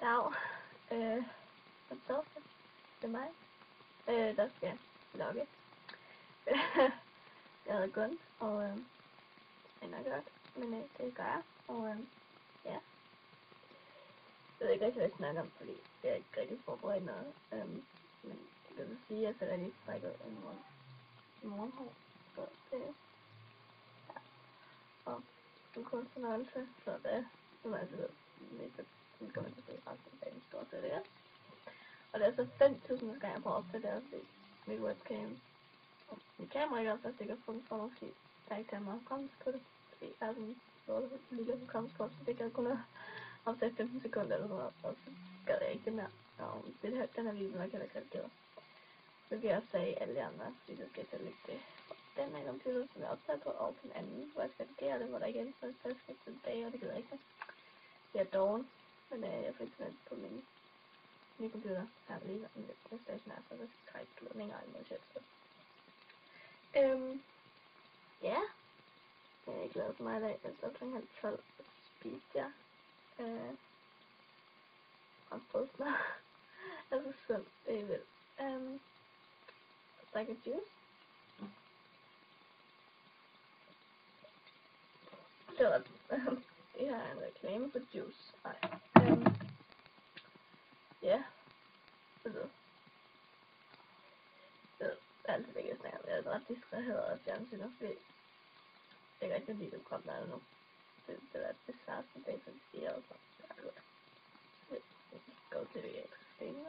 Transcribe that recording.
Dag. På torsdag. Det er mig. Der skal jeg vlogge. Jeg hedder Gun, og det er nok godt, men det gør jeg. Og ja. Jeg ved ikke rigtig, hvad jeg snakker om, fordi jeg er ikke rigtig forberedt noget. Men jeg vil sige, at jeg føler lige strækket en morgenhår. Så det ja. Og en kun fornøjelse, så det nu altid ved. Nu kommer til at se resten af dagen stort set det. Og det er så 5.000 gange jeg prøver at optage det her, fordi mit webcam og mit kamera ikke også er sikkert på den for, fordi jeg ikke har meget hukommelse på det. Fordi jeg har sådan en lille hukommelse på, så det kan kun optage 15 sekunder eller sådan noget, og så gad jeg ikke det mere. Og det her, den her video nok heller ikke redigeret. Så vil jeg også sige alle de andre, fordi så skal jeg til at lægge det på den her computer, som jeg optager på, og på den anden, hvor jeg skal redigere det, hvor der ikke er så jeg skal tilbage, og det gider jeg ikke. Det er doven, men jeg får ikke sådan på min computer her lige om lidt på stationær, så der skal trække ledninger og alt muligt så. Ja. Jeg glæder mig meget i dag. Altså kl. 11:30 spiste jeg franskbrødsmad. Altså sundt, det er vildt. Drikker juice. Det var det her er en reklame for juice. Nej. Ja. Altså. Det er altid ikke snakker. Jeg er ret distraheret af fjernsynet, fordi jeg kan ikke lide det kom der nu. Det er et disaster, det er sådan 4 år. Det er godt. Go to the extreme.